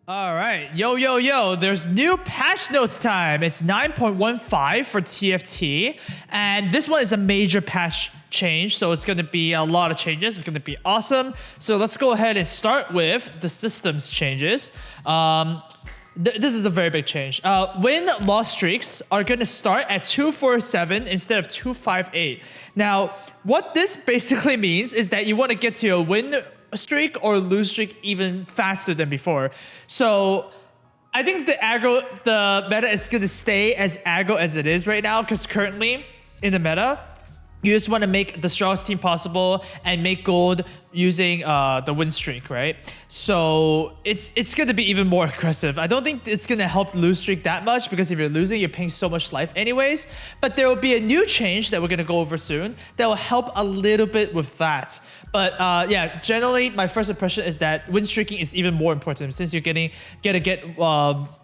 All right, yo, there's new patch notes time. It's 9.15 for TFT, and this one is a major patch change, so it's gonna be a lot of changes. It's gonna be awesome. So let's go ahead and start with the systems changes. This is a very big change. Win loss streaks are gonna start at 247 instead of 258. Now, what this basically means is that you wanna get to a win streak or lose streak even faster than before. So I think the meta is gonna stay as aggro as it is right now, because currently in the meta, you just want to make the strongest team possible and make gold using the win streak, right? So it's going to be even more aggressive. I don't think it's going to help lose streak that much, because if you're losing, you're paying so much life anyways. But there will be a new change that we're going to go over soon that will help a little bit with that. But yeah, generally, my first impression is that win streaking is even more important, since you're gonna get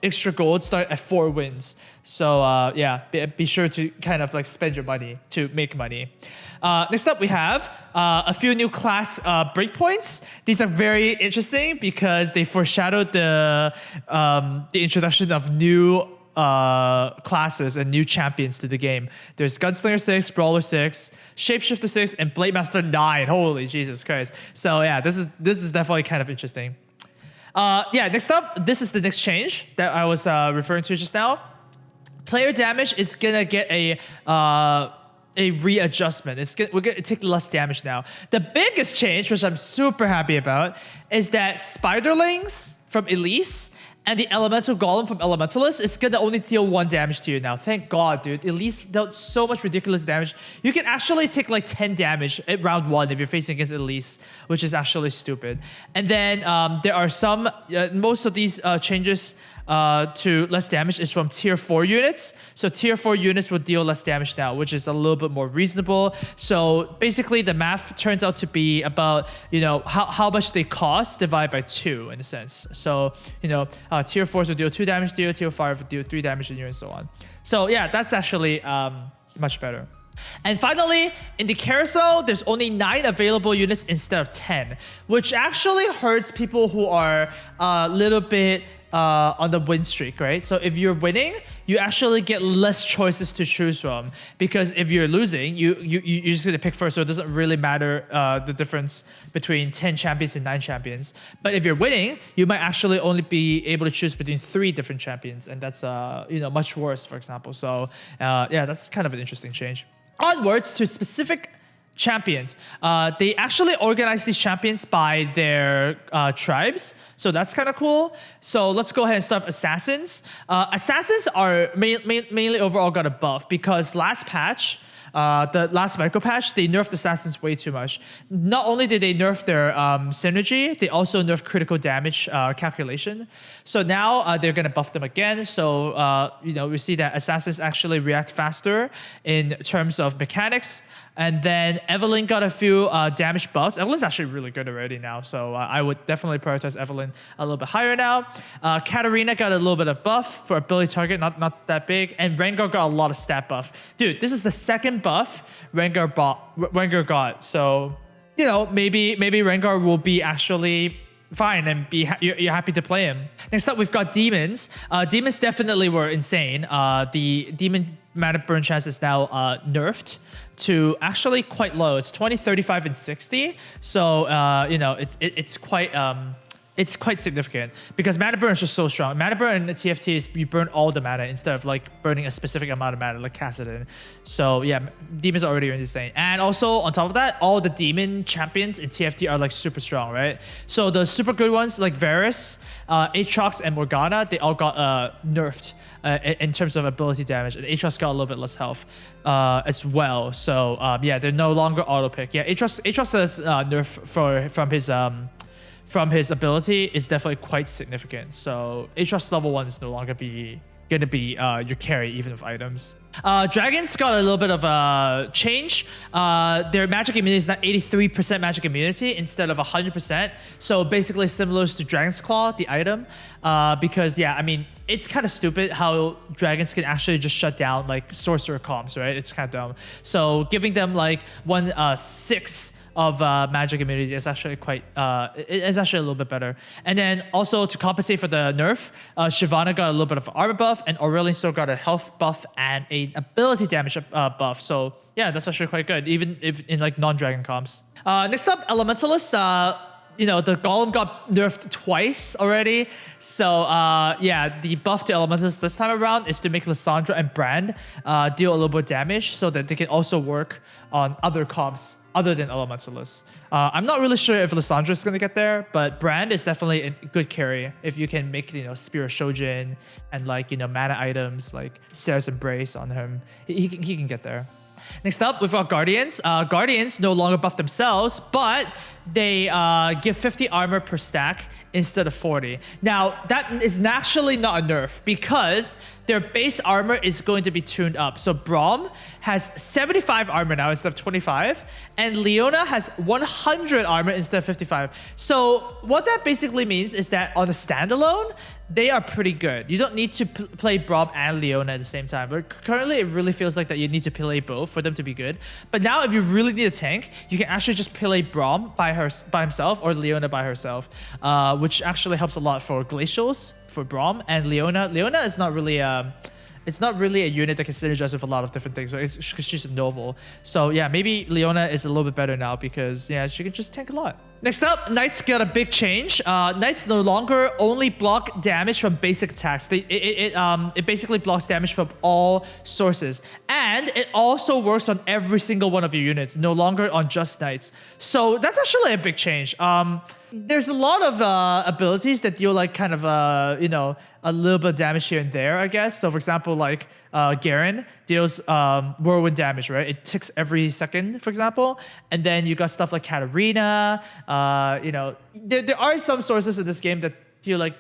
extra gold start at 4 wins. So yeah, be sure to kind of like spend your money to make money. Next up, we have a few new class breakpoints. These are very interesting because they foreshadowed the introduction of new classes and new champions to the game. There's Gunslinger 6, Brawler 6, Shapeshifter 6, and Blade Master 9. Holy Jesus Christ. So yeah, this is definitely kind of interesting. Yeah, next up, this is the next change that I was referring to just now. Player damage is gonna get a readjustment. We're gonna take less damage now. The biggest change, which I'm super happy about, is that Spiderlings from Elise and the Elemental Golem from Elementalist is gonna only deal 1 damage to you now. Thank God, dude. Elise dealt so much ridiculous damage. You can actually take like 10 damage at round 1 if you're facing against Elise, which is actually stupid. And then there are some, most of these changes to less damage is from tier 4 units. So tier 4 units will deal less damage now, which is a little bit more reasonable. So basically the math turns out to be about, you know, how much they cost divided by 2 in a sense. So, you know, tier 4s will deal 2 damage to you, tier 5 will deal 3 damage to you, and so on. So yeah, that's actually much better. And finally, in the carousel, there's only 9 available units instead of 10, which actually hurts people who are a little bit on the win streak, right? So if you're winning, you actually get less choices to choose from, because if you're losing, you're just gonna pick first, so it doesn't really matter the difference between 10 champions and 9 champions. But if you're winning, you might actually only be able to choose between 3 different champions, and that's you know, much worse, for example. So yeah, that's kind of an interesting change. Onwards to specific champions. They actually organize these champions by their tribes, so that's kind of cool. So let's go ahead and start with Assassins. Assassins are mainly overall got a buff, because last patch, the last micro patch, they nerfed Assassins way too much. Not only did they nerf their synergy, they also nerfed critical damage calculation. So now they're gonna buff them again. So you know, we see that Assassins actually react faster in terms of mechanics. And then Evelyn got a few damage buffs. Evelyn's actually really good already now, so I would definitely prioritize Evelyn a little bit higher now. Katarina got a little bit of buff for ability target, not that big. And Rengar got a lot of stat buff. Dude, this is the second buff Rengar got. So, you know, maybe Rengar will be actually fine and you're happy to play him. Next up, we've got Demons. Demons definitely were insane. The Demon mana burn chance is now nerfed to actually quite low. It's 20, 35, and 60. So you know, it's quite significant, because mana burn is just so strong. Mana burn in the TFT is you burn all the mana instead of like burning a specific amount of mana like Kassadin. So yeah, demons are already insane. And also on top of that, all the demon champions in TFT are like super strong, right? So the super good ones like Varus, Aatrox, and Morgana, they all got nerfed in terms of ability damage, and Aatrox got a little bit less health as well. So yeah, they're no longer auto pick. Yeah, Aatrox's nerf from his ability is definitely quite significant. So Aatrox level 1 is no longer gonna be your carry even with items. Dragons got a little bit of a change. Their magic immunity is now 83% magic immunity instead of 100%. So basically similar to Dragon's Claw, the item. Because yeah, I mean, it's kind of stupid how dragons can actually just shut down like sorcerer comps, right? It's kind of dumb. So giving them like 1/6 of magic immunity is actually quite, it's actually a little bit better. And then also to compensate for the nerf, Shyvana got a little bit of an armor buff, and Aurelion still got a health buff and an ability damage buff. So yeah, that's actually quite good, even if in like non-dragon comps. Next up, Elementalist. You know, the Golem got nerfed twice already. So yeah, the buff to Elementalists this time around is to make Lysandra and Brand deal a little bit of damage so that they can also work on other comps other than Elementalists. I'm not really sure if Lysandra is going to get there, but Brand is definitely a good carry if you can make, you know, Spear of Shojin and like, you know, mana items like Sarah's Embrace on him. He can get there. Next up, we've got Guardians. Guardians no longer buff themselves, but they give 50 armor per stack instead of 40. Now, that is naturally not a nerf because their base armor is going to be tuned up. So Braum has 75 armor now instead of 25, and Leona has 100 armor instead of 55. So what that basically means is that on a standalone, they are pretty good. You don't need to play Braum and Leona at the same time. But currently, it really feels like that you need to play both for them to be good. But now, if you really need a tank, you can actually just play Braum by himself or Leona by herself, which actually helps a lot for Glacials, for Braum, and Leona. Leona is not really it's not really a unit that can synergize with a lot of different things, right? It's because she's a noble. So yeah, maybe Leona is a little bit better now because yeah, she can just tank a lot. Next up, Knights got a big change. Knights no longer only block damage from basic attacks. It basically blocks damage from all sources. And it also works on every single one of your units, no longer on just Knights. So that's actually a big change. There's a lot of abilities that deal like kind of, you know, a little bit of damage here and there, I guess. So for example, like Garen deals whirlwind damage, right? It ticks every second, for example. And then you got stuff like Katarina. You know, there are some sources in this game that deal like,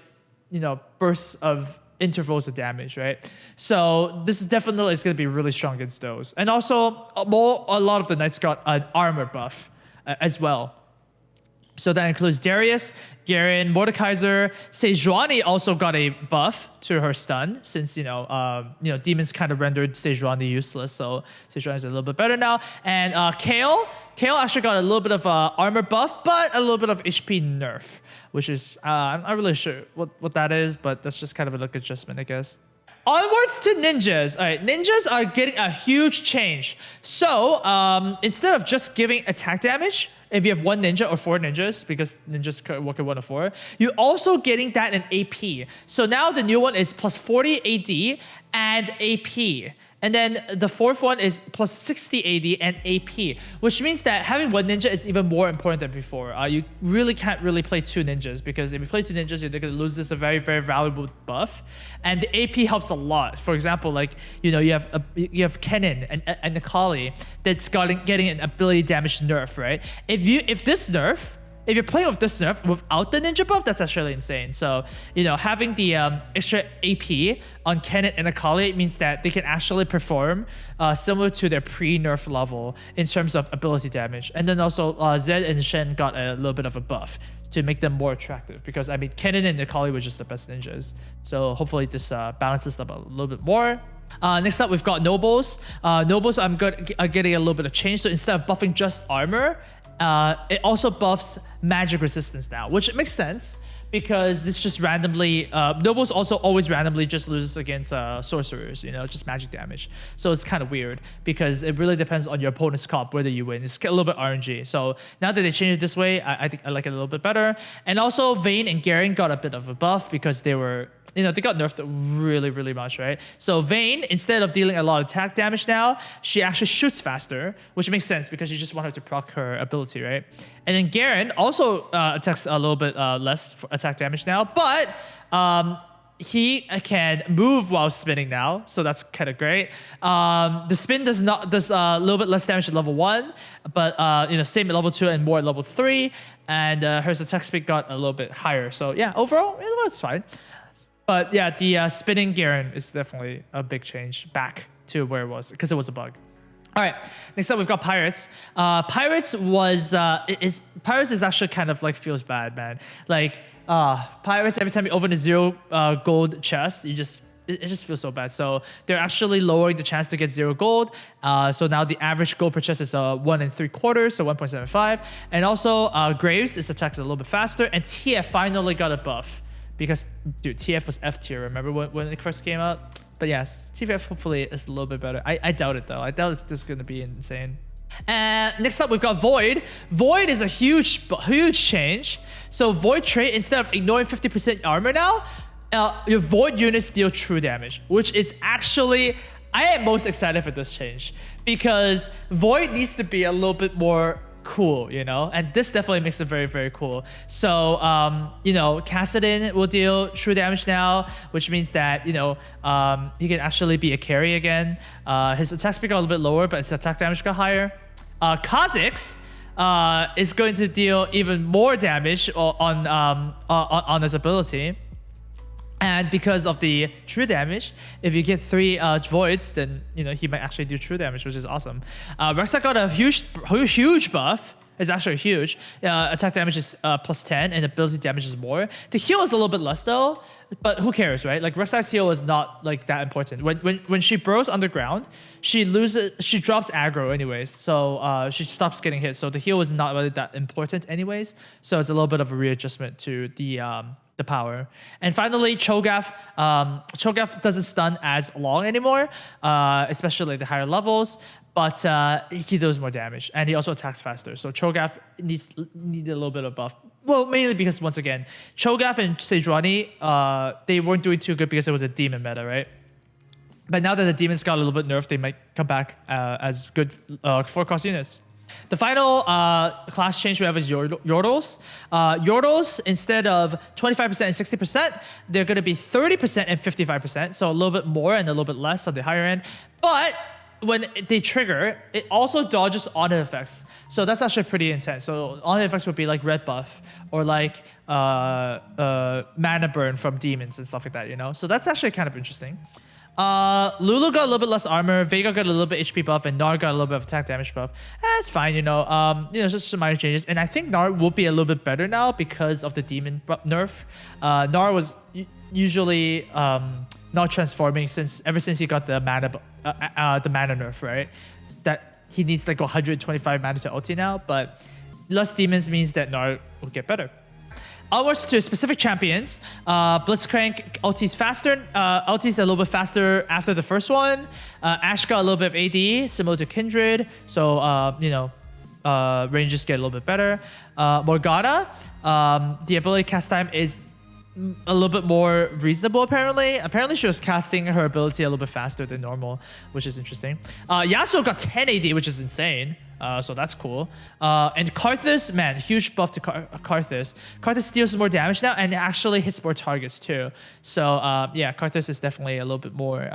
you know, bursts of intervals of damage, right? So this is definitely is going to be really strong against those. And also, a lot of the Knights got an armor buff as well. So that includes Darius, Garen, Mordekaiser. Sejuani also got a buff to her stun since, you know, demons kind of rendered Sejuani useless. So Sejuani is a little bit better now. And Kayle actually got a little bit of armor buff, but a little bit of HP nerf, which is, I'm not really sure what that is, but that's just kind of a look adjustment, I guess. Onwards to ninjas. All right, ninjas are getting a huge change. So instead of just giving attack damage, if you have 1 ninja or 4 ninjas, because ninjas work at 1 or 4, you're also getting that in AP. So now the new one is plus 40 AD and AP. And then the fourth one is plus 60 AD and AP, which means that having 1 ninja is even more important than before. You really can't really play 2 ninjas because if you play 2 ninjas, you're going to lose this a very, very valuable buff. And the AP helps a lot. For example, like, you know, you have Kennen and Akali that's getting an ability damage nerf, right? If you're playing with this nerf without the ninja buff, that's actually insane. So, you know, having the extra AP on Kennen and Akali means that they can actually perform similar to their pre-nerf level in terms of ability damage. And then also Zed and Shen got a little bit of a buff to make them more attractive because, I mean, Kennen and Akali were just the best ninjas. So hopefully this balances them a little bit more. Next up, we've got Nobles. Nobles are getting a little bit of change. So instead of buffing just armor, it also buffs magic resistance now, which makes sense because it's just randomly, Nobles also always randomly just loses against sorcerers, you know, just magic damage. So it's kind of weird because it really depends on your opponent's comp whether you win. It's a little bit RNG. So now that they changed it this way, I think I like it a little bit better. And also Vayne and Garen got a bit of a buff because they were, you know, they got nerfed really, really much, right? So Vayne, instead of dealing a lot of attack damage now, she actually shoots faster, which makes sense because you just want her to proc her ability, right? And then Garen also attacks a little bit less for attack damage now, but he can move while spinning now, so that's kind of great. The spin does a little bit less damage at level 1, but you know, same at level 2 and more at level 3. And her attack speed got a little bit higher. So yeah, overall, it's fine. But yeah, the spinning Garen is definitely a big change back to where it was because it was a bug. All right, next up we've got Pirates. Pirates is actually kind of like feels bad, man. Like Pirates, every time you open a 0 gold chest, you just it just feels so bad. So they're actually lowering the chance to get 0 gold. So now the average gold per chest is 1 3/4, so 1.75. And also Graves is attacked a little bit faster, and TF finally got a buff because dude, TF was F tier. Remember when it first came out? But yes, TF hopefully is a little bit better. I doubt it though. I doubt it's just gonna be insane. And next up, we've got Void. Void is a huge change. So Void trait, instead of ignoring 50% armor now, your Void units deal true damage, which is actually, I am most excited for this change because Void needs to be a little bit more cool, you know, and this definitely makes it very, very cool. So you know, Kassadin will deal true damage now, which means that, you know, he can actually be a carry again. His attack speed got a little bit lower, but his attack damage got higher. Kha'Zix is going to deal even more damage on his ability. And because of the true damage, if you get 3 voids, then you know he might actually do true damage, which is awesome. Rek'Sai got a huge buff. It's actually huge. Attack damage is +10, and ability damage is more. The heal is a little bit less though, but who cares, right? Like Rek'Sai's heal is not like that important. When she burrows underground, she drops aggro anyways, so she stops getting hit. So the heal is not really that important anyways. So it's a little bit of a readjustment to the power. And finally, Cho'Gath. Cho'Gath doesn't stun as long anymore, especially at the higher levels, but he does more damage, and he also attacks faster. So Cho'Gath need a little bit of buff. Well, mainly because, once again, Cho'Gath and Sejuani, they weren't doing too good because it was a demon meta, right? But now that the demons got a little bit nerfed, they might come back as good 4-cost units. The final class change we have is Yordles. Yordles, instead of 25% and 60%, they're going to be 30% and 55%, so a little bit more and a little bit less on the higher end. But when they trigger, it also dodges on-hit effects. So that's actually pretty intense. So on-hit effects would be like red buff or like mana burn from demons and stuff like that, you know? So that's actually kind of interesting. Lulu got a little bit less armor, Veigar got a little bit HP buff, and Gnar got a little bit of attack damage buff. It's fine, you know. Just some minor changes, and I think Gnar will be a little bit better now because of the demon nerf. Gnar was usually not transforming ever since he got the mana nerf, right? That he needs like 125 mana to ulti now, but less demons means that Gnar will get better. Onwards to specific champions. Blitzcrank ulti's faster. Ulti's a little bit faster after the first one. Ashe got a little bit of AD, similar to Kindred. So, ranges get a little bit better. Morgana, the ability cast time is a little bit more reasonable, apparently. Apparently, she was casting her ability a little bit faster than normal, which is interesting. Yasuo got 10 AD, which is insane. So that's cool. And Karthus, man, huge buff to Karthus. Karthus steals more damage now and actually hits more targets too. So yeah, Karthus is definitely a little bit more,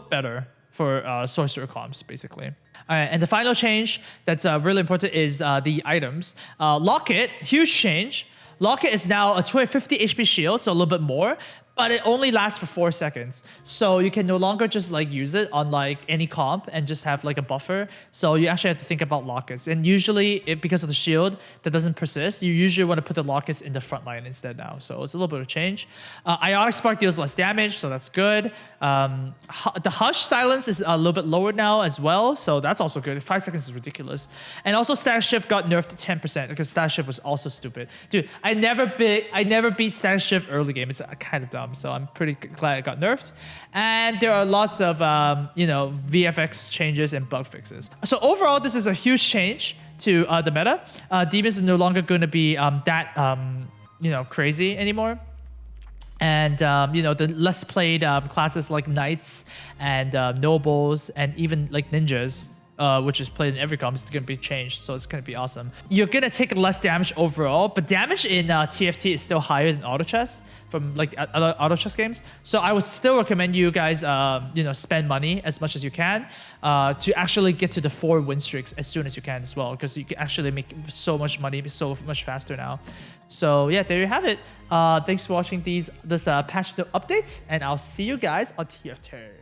better for sorcerer comps, basically. All right, and the final change that's really important is the items. Locket, huge change. Locket is now a 250 HP shield, so a little bit more, but it only lasts for 4 seconds. So you can no longer just like use it on like any comp and just have like a buffer. So you actually have to think about lockets. And usually, because of the shield that doesn't persist, you usually want to put the lockets in the front line instead now. So it's a little bit of change. Ionic Spark deals less damage, so that's good. The Hush Silence is a little bit lower now as well, so that's also good. 5 seconds is ridiculous. And also Static Shift got nerfed to 10% because Static Shift was also stupid. Dude, I never beat Static Shift early game. It's kind of dumb. So I'm pretty glad it got nerfed. And there are lots of, VFX changes and bug fixes. So overall, this is a huge change to the meta. Demons are no longer going to be crazy anymore. And, the less played classes like Knights and Nobles and even like Ninjas, which is played in every comp, is going to be changed. So it's going to be awesome. You're going to take less damage overall, but damage in TFT is still higher than auto chess from like other auto chess games. So I would still recommend you guys, spend money as much as you can to actually get to the 4 win streaks as soon as you can as well, because you can actually make so much money so much faster now. So yeah, there you have it. Thanks for watching this patch note update, and I'll see you guys on TFT.